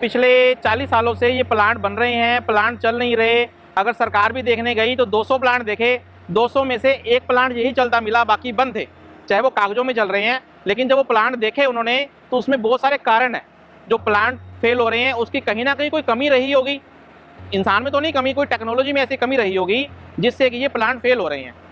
पिछले 40 सालों से ये प्लांट बन रहे हैं, प्लांट चल नहीं रहे। अगर सरकार भी देखने गई तो 200 प्लांट देखे, 200 में से एक प्लांट यही चलता मिला, बाकी बंद थे, चाहे वो कागजों में चल रहे हैं। लेकिन जब वो प्लांट देखे उन्होंने तो उसमें बहुत सारे कारण हैं जो प्लांट फेल हो रहे हैं। उसकी कहीं ना कहीं कोई कमी रही होगी, इंसान में तो नहीं कमी, कोई टेक्नोलॉजी में ऐसी कमी रही होगी जिससे कि ये प्लांट फेल हो रहे हैं।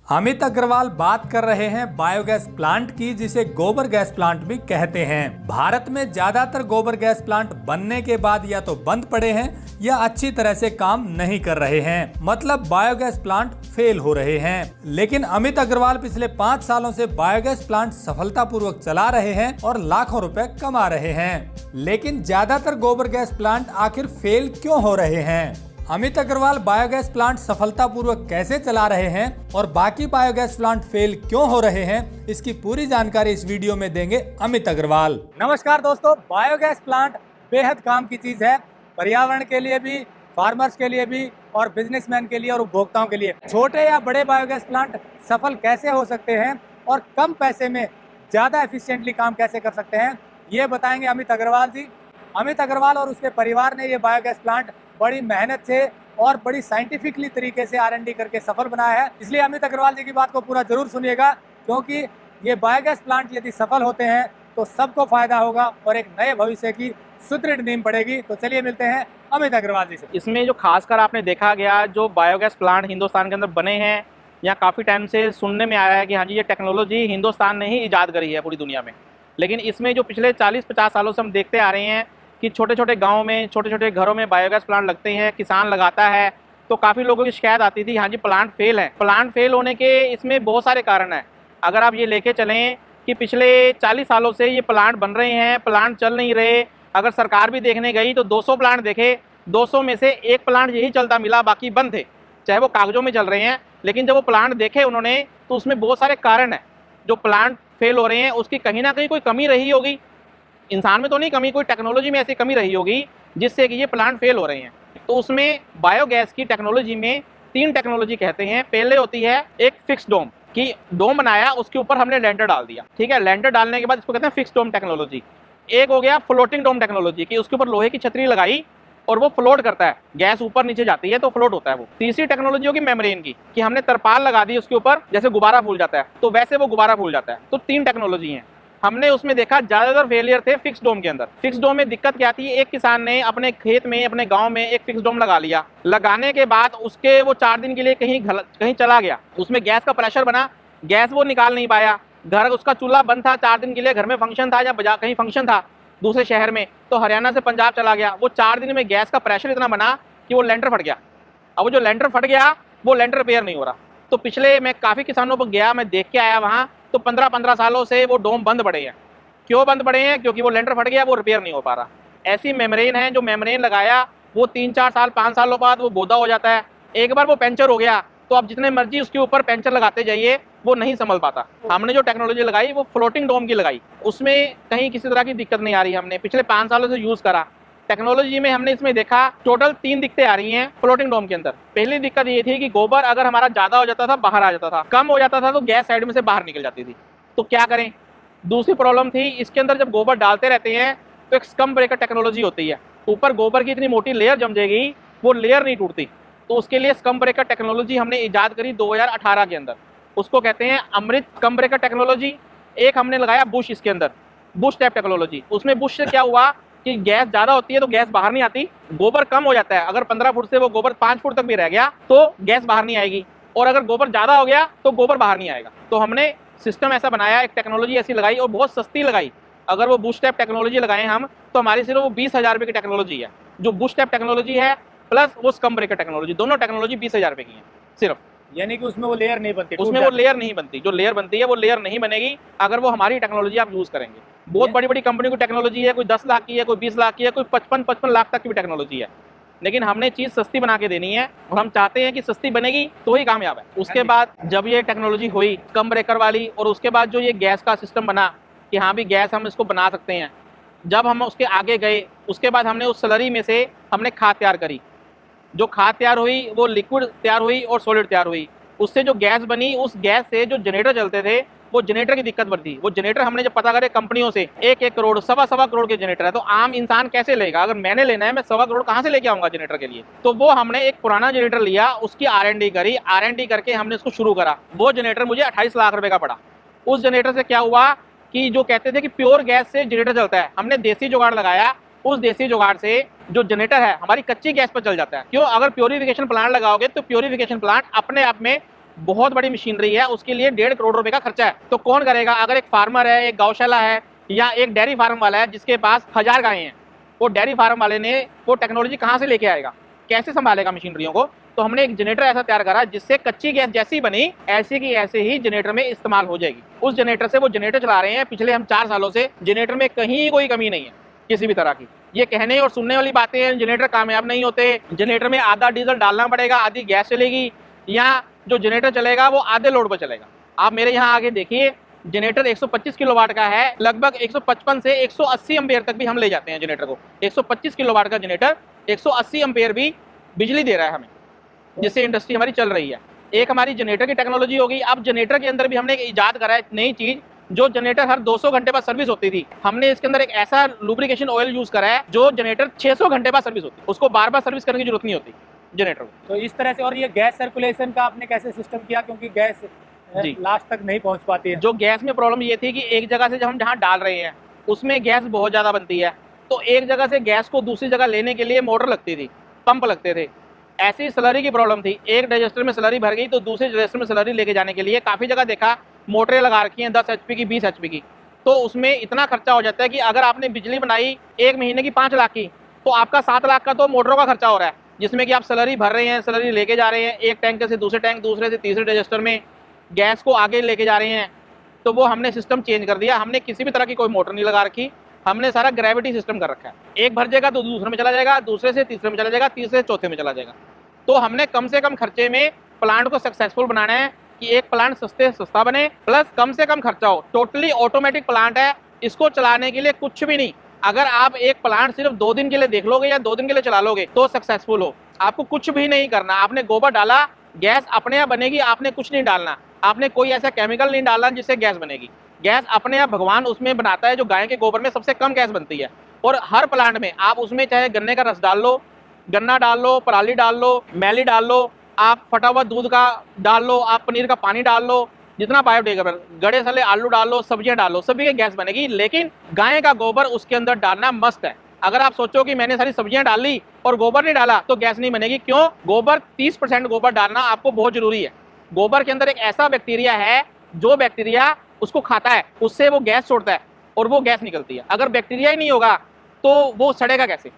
अमित अग्रवाल बात कर रहे हैं बायोगैस प्लांट की, जिसे गोबर गैस प्लांट भी कहते हैं। भारत में ज्यादातर गोबर गैस प्लांट बनने के बाद या तो बंद पड़े हैं या अच्छी तरह से काम नहीं कर रहे हैं, मतलब बायोगैस प्लांट फेल हो रहे हैं। लेकिन अमित अग्रवाल पिछले 5 सालों से बायोगैस प्लांट सफलतापूर्वक चला रहे हैं और लाखों रुपए कमा रहे हैं। लेकिन ज्यादातर गोबर गैस प्लांट आखिर फेल क्यों हो रहे हैं? अमित अग्रवाल बायोगैस प्लांट सफलतापूर्वक कैसे चला रहे हैं और बाकी बायोगैस प्लांट फेल क्यों हो रहे हैं, इसकी पूरी जानकारी इस वीडियो में देंगे अमित अग्रवाल। नमस्कार दोस्तों, बायोगैस प्लांट बेहद काम की चीज है, पर्यावरण के लिए भी, फार्मर्स के लिए भी और बिजनेसमैन के लिए और उपभोक्ताओं के लिए। छोटे या बड़े बायोगैस प्लांट सफल कैसे हो सकते हैं और कम पैसे में ज्यादा एफिशिएंटली काम कैसे कर सकते हैं, ये बताएंगे अमित अग्रवाल जी। अमित अग्रवाल और उसके परिवार ने ये बायोगैस प्लांट बड़ी मेहनत से और बड़ी साइंटिफिकली तरीके से R&D करके सफल बनाया है। इसलिए अमित अग्रवाल जी की बात को पूरा जरूर सुनिएगा, क्योंकि ये बायोगैस प्लांट यदि सफल होते हैं तो सबको फायदा होगा और एक नए भविष्य की सुदृढ़ नींव पड़ेगी। तो चलिए मिलते हैं अमित अग्रवाल जी से। इसमें जो खासकर आपने देखा गया, जो बायोगैस प्लांट हिंदुस्तान के अंदर बने हैं, यहाँ काफ़ी टाइम से सुनने में आ रहा है कि हाँ जी ये टेक्नोलॉजी हिंदुस्तान ने ही ईजाद करी है पूरी दुनिया में। लेकिन इसमें जो पिछले 40-50 सालों से हम देखते आ रहे हैं कि छोटे छोटे गाँव में, छोटे छोटे घरों में बायोगैस प्लांट लगते हैं, किसान लगाता है, तो काफ़ी लोगों की शिकायत आती थी हाँ जी प्लांट फेल है। प्लांट फेल होने के इसमें बहुत सारे कारण हैं। अगर आप ये लेके चलें कि पिछले 40 सालों से ये प्लांट बन रहे हैं, प्लांट चल नहीं रहे। अगर सरकार भी देखने गई तो 200 प्लांट देखे, 200 में से एक प्लांट यही चलता मिला, बाकी बंद थे, चाहे वो कागजों में चल रहे हैं। लेकिन जब वो प्लांट देखे उन्होंने तो उसमें बहुत सारे कारण हैं जो प्लांट फेल हो रहे हैं। उसकी कहीं ना कहीं कोई कमी रही होगी, इंसान में तो नहीं कमी, कोई टेक्नोलॉजी में ऐसी कमी रही होगी जिससे कि ये प्लांट फेल हो रहे हैं। तो उसमें बायोगैस की टेक्नोलॉजी में 3 टेक्नोलॉजी कहते हैं। पहले होती है एक फिक्स डोम, कि डोम बनाया, उसके ऊपर हमने लेंटर डाल दिया, ठीक है। लेंटर डालने के बाद इसको कहते हैं फिक्स डोम टेक्नोलॉजी। एक हो गया फ्लोटिंग डोम टेक्नोलॉजी, कि उसके ऊपर लोहे की छतरी लगाई और वो फ्लोट करता है, गैस ऊपर नीचे जाती है तो फ्लोट होता है वो। तीसरी टेक्नोलॉजी होगी मेम्ब्रेन की, कि हमने तरपाल लगा दी उसके ऊपर, जैसे गुब्बारा फूल जाता है तो वैसे वो गुब्बारा फूल जाता है। तो 3 टेक्नोलॉजी हैं। हमने उसमें देखा ज्यादातर फेलियर थे फिक्स डोम के अंदर। फिक्स डोम में दिक्कत क्या थी, एक किसान ने अपने खेत में, अपने गांव में एक फिक्स डोम लगा लिया। लगाने के बाद उसके वो 4 दिन के लिए कहीं चला गया, उसमें गैस का प्रेशर बना, गैस वो निकाल नहीं पाया। घर उसका चूल्हा बंद था 4 दिन के लिए, घर में फंक्शन था या कहीं फंक्शन था दूसरे शहर में, तो हरियाणा से पंजाब चला गया। वो 4 दिन में गैस का प्रेशर इतना बना कि वो लेंटर फट गया। अब वो जो लेंटर फट गया वो लेंटर रिपेयर नहीं हो रहा। तो पिछले मैं काफ़ी किसानों पर गया, मैं देख के आया वहाँ, तो 15-15 सालों से वो डोम बंद पड़े हैं। क्यों बंद पड़े हैं? क्योंकि वो लेंटर फट गया, वो रिपेयर नहीं हो पा रहा। ऐसी मेम्ब्रेन है, जो मेम्ब्रेन लगाया वो 3-4 साल 5 सालों बाद वो बोदा हो जाता है। एक बार वो पंचर हो गया तो आप जितने मर्जी उसके ऊपर पंचर लगाते जाइए, वो नहीं संभल पाता। हमने जो टेक्नोलॉजी लगाई वो फ्लोटिंग डोम की लगाई, उसमें कहीं किसी तरह की दिक्कत नहीं आ रही। हमने पिछले 5 सालों से यूज़ करा टेक्नोलॉजी में। हमने इसमें देखा टोटल 3 दिक्कतें आ रही हैं फ्लोटिंग डोम के अंदर। पहली दिक्कत ये थी कि गोबर अगर हमारा ज़्यादा हो जाता था बाहर आ जाता था, कम हो जाता था तो गैस साइड में से बाहर निकल जाती थी। तो क्या करें? दूसरी प्रॉब्लम थी, इसके अंदर जब गोबर डालते रहते हैं तो एक स्कम ब्रेकर टेक्नोलॉजी होती है, ऊपर गोबर की इतनी मोटी लेयर जम जाएगी वो लेयर नहीं टूटती। तो उसके लिए स्कम ब्रेकर टेक्नोलॉजी हमने ईजाद करी 2018 के अंदर, उसको कहते हैं अमृत स्कम ब्रेकर टेक्नोलॉजी। एक हमने लगाया बुश, इसके अंदर बुश टैप टेक्नोलॉजी। उसमें बुश से क्या हुआ कि गैस ज़्यादा होती है तो गैस बाहर नहीं आती, गोबर कम हो जाता है। अगर 15 फुट से वो गोबर 5 फुट तक भी रह गया तो गैस बाहर नहीं आएगी, और अगर गोबर ज़्यादा हो गया तो गोबर बाहर नहीं आएगा। तो हमने सिस्टम ऐसा बनाया, एक टेक्नोलॉजी ऐसी लगाई और बहुत सस्ती लगाई। अगर वो बुश टैप टेक्नोलॉजी लगाएं हम तो हमारी सिर्फ वो 20,000 रुपये की टेक्नोलॉजी है। जो बुश टैप टेक्नोलॉजी है प्लस वो स्कम ब्रेकर टेक्नोलॉजी, दोनों टेक्नोलॉजी 20,000 रुपये की है सिर्फ। यानी कि उसमें वो लेयर नहीं बनती, उसमें वो लेयर नहीं बनती। जो लेयर बनती है वो लेयर नहीं बनेगी अगर वो हमारी टेक्नोलॉजी आप यूज़ करेंगे। बहुत बड़ी बड़ी कंपनी की टेक्नोलॉजी है, कोई 10 लाख की है, कोई 20 लाख की है, कोई 55 लाख तक की भी टेक्नोलॉजी है। लेकिन हमने चीज़ सस्ती बना के देनी है और हम चाहते हैं कि सस्ती बनेगी तो ही कामयाब है। उसके बाद जब ये टेक्नोलॉजी हुई कम ब्रेकर वाली, और उसके बाद जो ये गैस का सिस्टम बना कि हाँ भी गैस हम इसको बना सकते हैं, जब हम उसके आगे गए उसके बाद हमने उस स्लरी में से हमने खाद तैयार करी। जो खाद तैयार हुई वो लिक्विड तैयार हुई और सॉलिड तैयार हुई। उससे जो गैस बनी, उस गैस से जो जनरेटर चलते थे वो जनरेटर की दिक्कत बढ़ती। वो जनरेटर हमने जब पता करे कंपनियों से 1-1 करोड़, सवा करोड़ के जनरेटर है, तो आम इंसान कैसे लेगा? अगर मैंने लेना है, मैं सवा करोड़ कहाँ से लेके आऊंगा जनरेटर के लिए? तो वो हमने एक पुराना जनरेटर लिया, उसकी R&D करी, R&D करके हमने उसको शुरू करा। वो जनरेटर मुझे 28 लाख रुपए का पड़ा। उस जनरेटर से क्या हुआ कि जो कहते थे कि प्योर गैस से जनरेटर चलता है, हमने देसी जुगाड़ लगाया। उस देसी जुगाड़ से जो जनरेटर है हमारी कच्ची गैस पर चल जाता है। क्यों? अगर प्योरिफिकेशन प्लांट लगाओगे तो प्योरिफिकेशन प्लांट अपने आप में बहुत बड़ी मशीनरी है, उसके लिए 1.5 करोड़ रुपए का खर्चा है। तो कौन करेगा? अगर एक फार्मर है, एक गौशाला है या एक डेयरी फार्म वाला है जिसके पास 1000 गायें हैं, वो डेयरी फार्म वाले ने वो टेक्नोलॉजी कहाँ से लेके आएगा? कैसे संभालेगा मशीनरियों को? तो हमने एक जनरेटर ऐसा तैयार करा जिससे कच्ची गैस जैसी बनी ऐसी की ऐसे ही जनरेटर में इस्तेमाल हो जाएगी। उस जनरेटर से वो जनरेटर चला रहे हैं पिछले हम 4 सालों से। जनरेटर में कहीं कोई कमी नहीं है किसी भी तरह की। ये कहने और सुनने वाली बातें हैं, जनरेटर कामयाब नहीं होते। जनरेटर में आधा डीजल डालना पड़ेगा, आधी गैस चलेगी, या जो जनरेटर चलेगा वो आधे लोड पर चलेगा। आप मेरे यहाँ आगे देखिए, जनरेटर 125 किलोवाट का है, लगभग 155 से 180 एम्पेयर तक भी हम ले जाते हैं जनरेटर को। 125 किलोवाट का जनरेटर 180 एम्पेयर भी बिजली दे रहा है हमें, जिससे इंडस्ट्री हमारी चल रही है। एक हमारी जनरेटर की टेक्नोलॉजी होगी। अब जनरेटर के अंदर भी हमने एक ईजाद करा है नई चीज, जो जनरेटर हर 200 घंटे बाद सर्विस होती थी, हमने इसके अंदर एक ऐसा लुब्रिकेशन ऑयल यूज करा है जो जनरेटर 600 घंटे बाद सर्विस होती है। उसको बार बार सर्विस करने की जरूरत नहीं होती जनरेटर को। तो इस तरह से। और ये गैस सर्कुलेशन का आपने कैसे सिस्टम किया, क्योंकि गैस लास्ट तक नहीं पहुंच पाती है? जो गैस में प्रॉब्लम ये थी कि एक जगह से जब हम जहाँ डाल रहे हैं उसमें गैस बहुत ज्यादा बनती है, तो एक जगह से गैस को दूसरी जगह लेने के लिए मोटर लगती थी, पंप लगते थे। ऐसी स्लरी की प्रॉब्लम थी, एक डाइजेस्टर में स्लरी भर गई तो दूसरे डाइजेस्टर में स्लरी लेके जाने के लिए काफ़ी जगह देखा मोटरें लगा रखी हैं 10 HP की, 20 HP की। तो उसमें इतना खर्चा हो जाता है कि अगर आपने बिजली बनाई 1 महीने की 5 लाख की, तो आपका 7 लाख का तो मोटरों का खर्चा हो रहा है, जिसमें कि आप स्लरी भर रहे हैं, स्लरी लेके जा रहे हैं, एक टैंक से दूसरे टैंक, दूसरे से तीसरे डाइजेस्टर में गैस को आगे लेके जा रहे हैं। तो वो हमने सिस्टम चेंज कर दिया। हमने किसी भी तरह की कोई मोटर नहीं लगा रखी, हमने सारा ग्रेविटी सिस्टम कर रखा है। एक भर जाएगा तो दूसरे में चला जाएगा, दूसरे से तीसरे में चला जाएगा, तीसरे से चौथे में चला जाएगा। तो हमने कम से कम खर्चे में प्लांट को सक्सेसफुल बनाना है कि एक प्लांट सस्ते से सस्ता बने, प्लस कम से कम खर्चा हो। टोटली ऑटोमेटिक प्लांट है, इसको चलाने के लिए कुछ भी नहीं। अगर आप एक प्लांट सिर्फ 2 दिन के लिए देख लोगे या 2 दिन के लिए चला लोगे तो सक्सेसफुल हो। आपको कुछ भी नहीं करना, आपने गोबर डाला, गैस अपने आप बनेगी, आपने कुछ नहीं डालना, आपने कोई ऐसा केमिकल नहीं डालना जिससे गैस बनेगी। गैस अपने आप भगवान उसमें बनाता है, जो गाय के गोबर में सबसे कम गैस बनती है। और हर प्लांट में आप उसमें चाहे गन्ने का रस डाल लो, गन्ना डाल लो, पराली डाल लो, मैली डाल लो, आप फटा हुआ दूध का डाल लो, आप पनीर का पानी डाल लो, जितना बायोडिग्रेडेबल, गड़े सले आलू डाल लो, सब्जियां डाल लो, सभी की गैस बनेगी। लेकिन गाय का गोबर उसके अंदर डालना मस्त है। अगर आप सोचो कि मैंने सारी सब्जियां डाल ली और गोबर नहीं डाला तो गैस नहीं बनेगी। क्यों? गोबर 30% गोबर डालना आपको बहुत जरूरी है। गोबर के अंदर एक ऐसा बैक्टीरिया है जो बैक्टीरिया उसको खाता है, उससे वो गैस छोड़ता है और वो गैस निकलती है। अगर बैक्टीरिया ही नहीं होगा तो वो सड़ेगा कैसे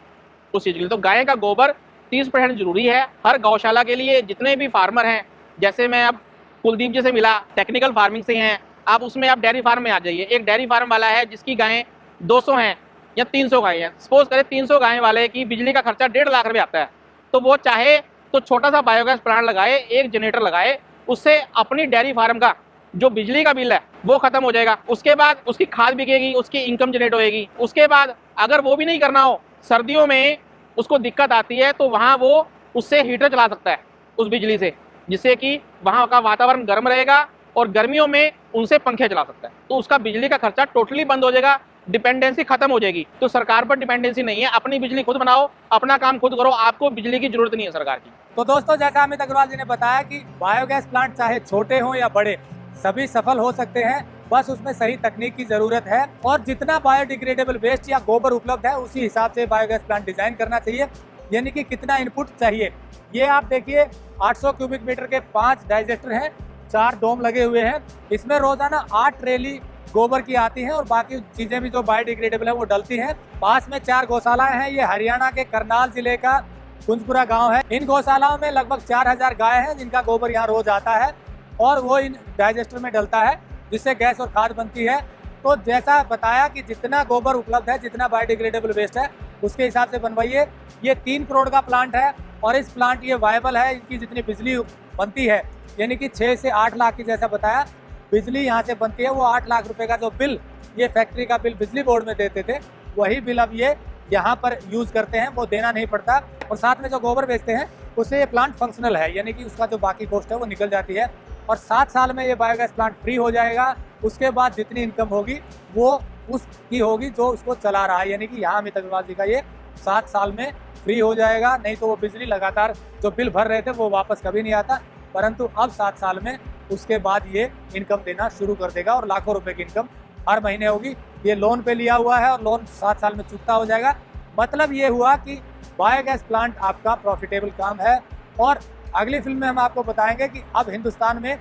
उस चीज़ के लिए। तो गाय का गोबर 30% जरूरी है हर गौशाला के लिए। जितने भी फार्मर हैं, जैसे मैं अब कुलदीप जी से मिला, टेक्निकल फार्मिंग से हैं, आप उसमें आप डेयरी फार्म में आ जाइए। एक डेयरी फार्म वाला है जिसकी गायें 200 हैं या 300 गायें हैं, सपोज करें 300 गायें वाले की बिजली का खर्चा 1.5 लाख रुपये आता है, तो वो चाहे तो छोटा सा बायोगैस प्लांट लगाए, एक जनरेटर लगाए, उससे अपनी डेयरी फार्म का जो बिजली का बिल है वो खत्म हो जाएगा। उसके बाद उसकी खाद बिकेगी, उसकी इनकम जनरेट होएगी। उसके बाद अगर वो भी नहीं करना हो, सर्दियों में उसको दिक्कत आती है, तो वहाँ वो उससे हीटर चला सकता है उस बिजली से, जिससे कि वहाँ का वातावरण गर्म रहेगा और गर्मियों में उनसे पंखे चला सकता है। तो उसका बिजली का खर्चा टोटली बंद हो जाएगा, डिपेंडेंसी खत्म हो जाएगी। तो सरकार पर डिपेंडेंसी नहीं है, अपनी बिजली खुद बनाओ, अपना काम खुद करो, आपको बिजली की जरूरत नहीं है सरकार की। तो दोस्तों, जैसा अमित अग्रवाल जी ने बताया कि बायोगैस प्लांट चाहे छोटे हों या बड़े, सभी सफल हो सकते हैं, बस उसमें सही तकनीक की जरूरत है। और जितना बायोडिग्रेडेबल वेस्ट या गोबर उपलब्ध है उसी हिसाब से बायोगैस प्लांट डिजाइन करना चाहिए, यानी कि कितना इनपुट चाहिए। ये आप देखिए 800 क्यूबिक मीटर के 5 डाइजेस्टर हैं, 4 डोम लगे हुए हैं। इसमें रोजाना 8 ट्रेली गोबर की आती हैं और बाकी चीजें भी जो बायोडिग्रेडेबल है वो डलती हैं। पास में 4 गौशालाएं हैं। ये हरियाणा के करनाल जिले का कुंजपुरा गांव है। इन गौशालाओं में लगभग 4000 गाय हैं जिनका गोबर यहाँ रोज आता है और वो इन डाइजेस्टर में डलता है, जिससे गैस और खाद बनती है। तो जैसा बताया कि जितना गोबर उपलब्ध है, जितना बायोडिग्रेडेबल वेस्ट है, उसके हिसाब से बनवाइए। ये 3 करोड़ का प्लांट है और इस प्लांट ये वायबल है। इनकी जितनी बिजली बनती है, यानी कि 6 से 8 लाख की जैसा बताया बिजली यहाँ से बनती है। वो 8 लाख रुपए का जो बिल ये फैक्ट्री का बिल बिजली बोर्ड में देते थे, वही बिल अब ये यहाँ पर यूज करते हैं, वो देना नहीं पड़ता। और साथ में जो गोबर बेचते हैं उससे ये प्लांट फंक्शनल है, यानी कि उसका जो बाकी कॉस्ट है वो निकल जाती है। और 7 साल में ये बायोगैस प्लांट फ्री हो जाएगा। उसके बाद जितनी इनकम होगी वो उसकी होगी जो उसको चला रहा है। यानी कि यहाँ अमित अग्रवाल जी का ये 7 साल में फ्री हो जाएगा। नहीं तो वो बिजली लगातार जो बिल भर रहे थे वो वापस कभी नहीं आता, परंतु अब 7 साल में उसके बाद ये इनकम देना शुरू कर देगा और लाखों रुपए की इनकम हर महीने होगी। ये लोन पे लिया हुआ है और लोन 7 साल में चुकता हो जाएगा। मतलब ये हुआ कि बायोगैस प्लांट आपका प्रॉफिटेबल काम है। और अगली फिल्म में हम आपको बताएंगे कि अब हिंदुस्तान में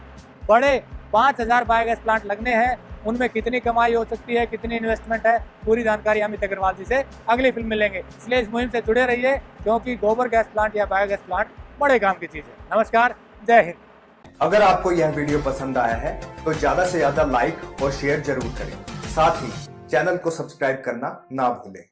बड़े 5000 बायोगैस प्लांट लगने हैं, उनमें कितनी कमाई हो सकती है, कितनी इन्वेस्टमेंट है। पूरी जानकारी अमित अग्रवाल जी से अगली फिल्म में लेंगे। इसलिए इस मुहिम से जुड़े रहिए, क्योंकि गोबर गैस प्लांट या बायोगैस प्लांट बड़े काम की चीज़ है। नमस्कार, जय हिंद। अगर आपको यह वीडियो पसंद आया है तो ज्यादा से ज्यादा लाइक और शेयर जरूर करें। साथ ही चैनल को सब्सक्राइब करना ना भूलें।